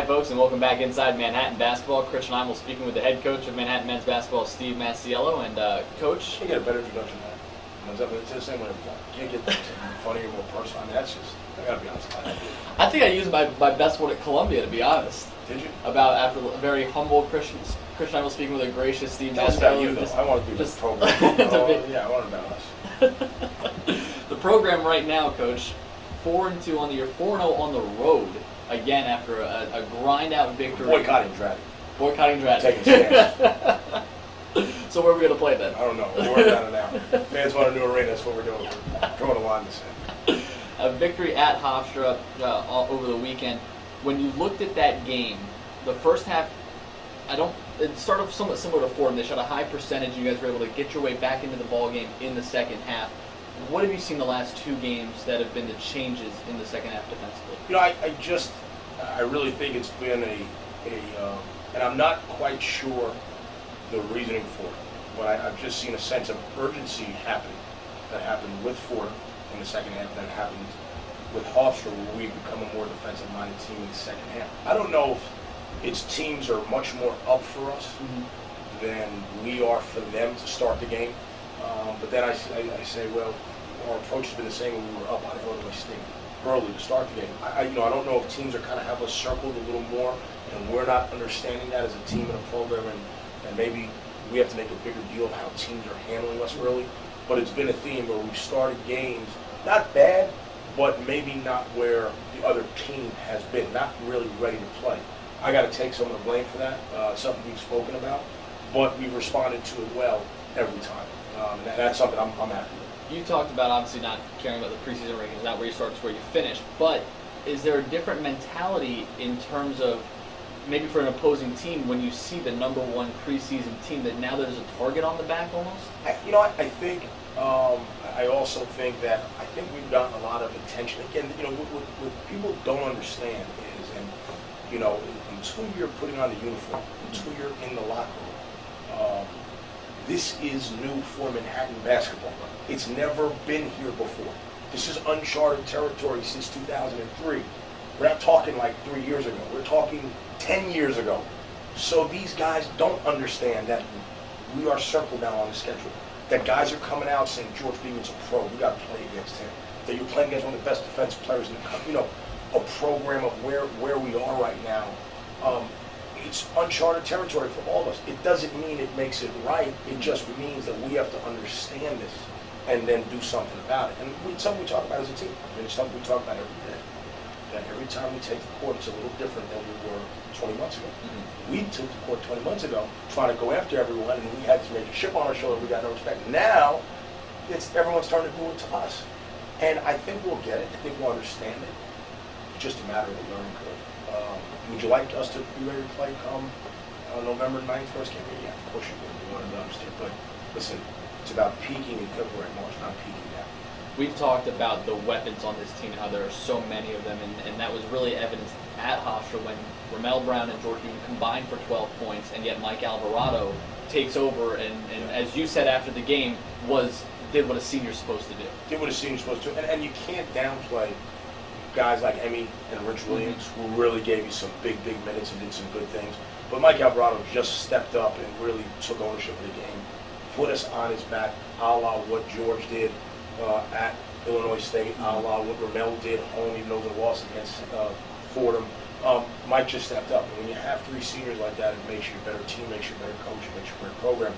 folks, and welcome back inside Manhattan Basketball. Christian Heimel speaking with the head coach of Manhattan Men's Basketball, Steve Masiello, and Coach. You can't get a better introduction than that. It's the same way every time. You can't get funnier, more personal. I mean, that's just, I gotta be honest about it. I think I used my best one at Columbia, to be honest. Did you? About after a very humble Christian Heimel speaking with a gracious Steve Tell us Masiello. about you, though. I want to do this program. Yeah, I want to know us. The program right now, Coach, 4-2 on the year, 4-0 on the road. Again, after a grind-out victory. Boycotting Dratty. Boycotting Dratty. Taking a stand. So where are we going to play then? I don't know. We're working on it now. Fans want a new arena. That's what we're doing. We're throwing a line this in. A victory at Hofstra over the weekend. When you looked at that game, the first half, it started off somewhat similar to Fordham. They shot a high percentage. You guys were able to get your way back into the ball game in the second half. What have you seen the last two games that have been the changes in the second half defensively? You know, I really think it's been and I'm not quite sure the reasoning for it, but I've just seen a sense of urgency happen that happened with Fordham in the second half, that happened with Hofstra, where we become a more defensive-minded team in the second half. I don't know if its teams are much more up for us than we are for them to start the game. But then I say, well, our approach has been the same when we were up on Illinois State early to start the game. I don't know if teams are kind of have us circled a little more, and we're not understanding that as a team and a program, and maybe we have to make a bigger deal of how teams are handling us early. But it's been a theme where we've started games not bad, but maybe not where the other team has been, not really ready to play. I got to take some of the blame for that, something we've spoken about, but we've responded to it well every time. That's something I'm happy with. You talked about obviously not caring about the preseason rankings, not where you start, it's where you finish. But is there a different mentality in terms of maybe for an opposing team when you see the number one preseason team that now there's a target on the back almost? I think I also think that we've gotten a lot of attention. Again, what people don't understand is, until you're putting on the uniform, until you're in the locker room, this is new for Manhattan basketball. It's never been here before. This is uncharted territory since 2003. We're not talking like 3 years ago. We're talking 10 years ago. So these guys don't understand that we are circled now on the schedule. That guys are coming out saying George Beeman's a pro. We got to play against him. That you're playing against one of the best defensive players in the country. A program of where we are right now. It's uncharted territory for all of us. It doesn't mean it makes it right. It just means that we have to understand this and then do something about it. And it's something we talk about as a team. It's something we talk about every day. That every time we take the court, it's a little different than we were 20 months ago. We took the court 20 months ago, trying to go after everyone, and we had to make a chip on our shoulder. We got no respect. Now, everyone's starting to do it to us. And I think we'll get it. I think we'll understand it. It's just a matter of a learning curve. Would you like us to be ready to play come November 9th, first game? Yeah, of course you would. You want to understand. But listen, it's about peaking in February, March, not peaking now. We've talked about the weapons on this team and how there are so many of them, and that was really evidenced at Hofstra when Ramel Brown and George Beeman combined for 12 points, and yet Mike Alvarado takes over and as you said after the game, did what a senior's supposed to do. Did what a senior's supposed to do. And you can't downplay guys like Emmy and Rich Williams, who really gave you some big minutes and did some good things. But Mike Alvarado just stepped up and really took ownership of the game, put us on his back, a la what George did at Illinois State, a la what Ramel did home, even though they lost against Fordham. Mike just stepped up. And when you have three seniors like that, it makes you a better team, makes you a better coach, it makes you a better program.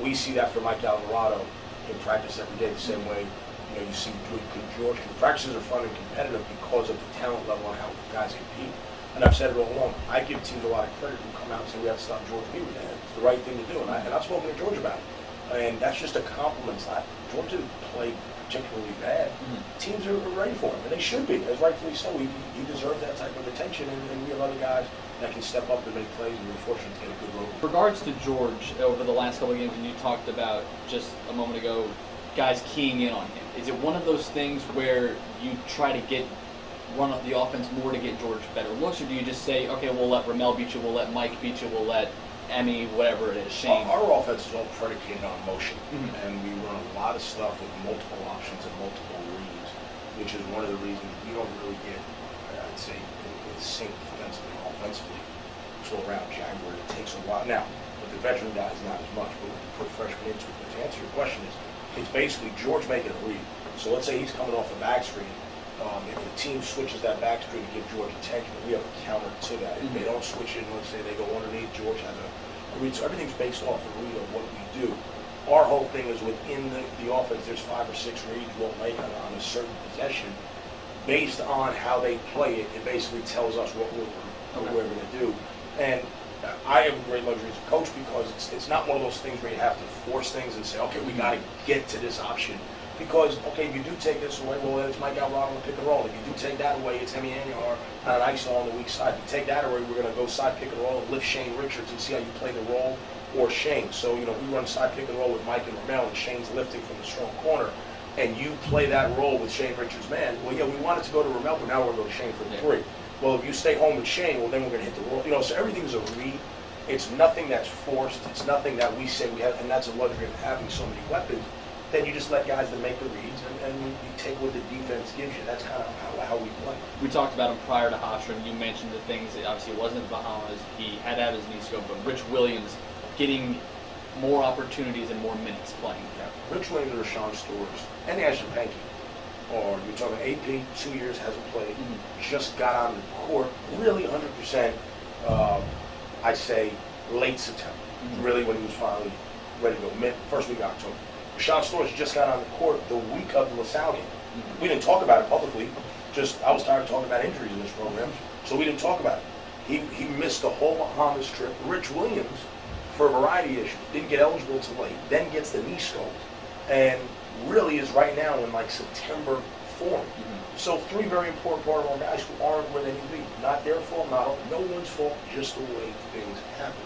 We see that from Mike Alvarado in practice every day, the same way you see good George. The practices are fun and competitive because of the talent level and how guys compete. And I've said it all along. I give teams a lot of credit who come out and say we have to stop George Beeman. It's the right thing to do. And I've spoken to George about it. And that's just a compliment. George didn't play particularly bad. Teams are ready for him, and they should be, as rightfully so. He deserves that type of attention, and we have other guys that can step up and make plays, and we're fortunate to get a good role. In regards to George, over the last couple of games, and you talked about just a moment ago, guys keying in on him. Is it one of those things where you try to run the offense more to get George better looks, or do you just say, okay, we'll let Ramel beat you, we'll let Mike beat you, we'll let Emmy, whatever it is, Shane? Our offense is all predicated on motion, and we run a lot of stuff with multiple options and multiple reads, which is one of the reasons we don't really get I'd say, in sync defensively and offensively to around January. It takes a while. Now, with the veteran guys, not as much, but with the put freshmen into it. But to answer your question it's basically George making a read. So let's say he's coming off a back screen. If the team switches that back screen to give George attention, we have a counter to that. If they don't switch it, let's say they go underneath, George has a read. So everything's based off the read of what we do. Our whole thing is within the offense, there's 5 or 6 reads we'll make on a certain possession. Based on how they play it, it basically tells us what we're going to do. And I have a great luxury as a coach because it's not one of those things where you have to force things and say, okay, we got to get to this option. Because, okay, if you do take this away, well, it's Mike Alvarado on the pick and roll. If you do take that away, it's Hemi Anyar on an ISO on the weak side. If you take that away, we're going to go side pick and roll and lift Shane Richards and see how you play the role or Shane. So, we run side pick and roll with Mike and Ramel, and Shane's lifting from the strong corner. And you play that role with Shane Richards' man. Well, yeah, we wanted to go to Ramel, but now we're going to go to Shane for the 3. Well, if you stay home with Shane, well, then we're going to hit the roll. So everything's a read. It's nothing that's forced. It's nothing that we say we have, and that's a luxury of having so many weapons. Then you just let guys that make the reads, and you take what the defense gives you. That's kind of how we play. We talked about him prior to Hofstra, and you mentioned the things that obviously it wasn't Bahamas. He had to have his knee scoped, but Rich Williams getting more opportunities and more minutes playing. Yeah. Rich Williams or Rashawn Stores and Ashton Pankey, or you're talking AP, 2 years hasn't played, just got on the court, really 100%, I say, late September, really when he was finally ready to go, first week of October. Rashawn Stores just got on the court the week of the LaSalle game. We didn't talk about it publicly, I was tired of talking about injuries in this program, so we didn't talk about it. He missed the whole Bahamas trip. Rich Williams, for a variety of issues, didn't get eligible till late, then gets the knee scope, and really is right now in like September form. So 3 very important part of our guys who aren't where they need to be. Not their fault, no one's fault, just the way things happen.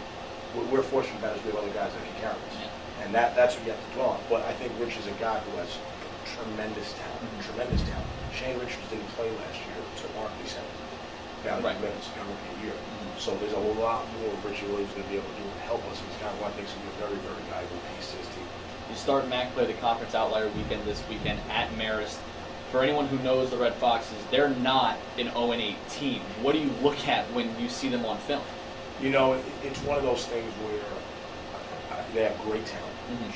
We're fortunate that we have other guys that can carry us. And that's what you have to dwell on. But I think Rich is a guy who has tremendous talent, Shane Richards didn't play last year, took Markley's valuable minutes, got rookie of the year. So there's a lot more Richie Williams going to be able to do and help us. He's got one thing to be a very, very valuable piece to his team. You start MAC play the Conference Outlier weekend this weekend at Marist. For anyone who knows the Red Foxes, they're not an 0-8 team. What do you look at when you see them on film? It's one of those things where they have great talent.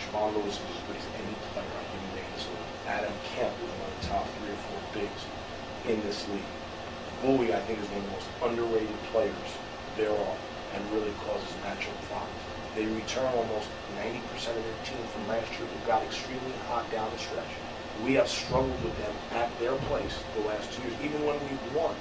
Siobhan Lewis is as good as any player on human beings. So Adam Kemp is one of the top 3 or 4 bigs in this league. Bowie, I think, is one of the most underrated players there are and really causes matchup problems. They return almost 90% of their team from last year who got extremely hot down the stretch. We have struggled with them at their place the last 2 years, even when we've won.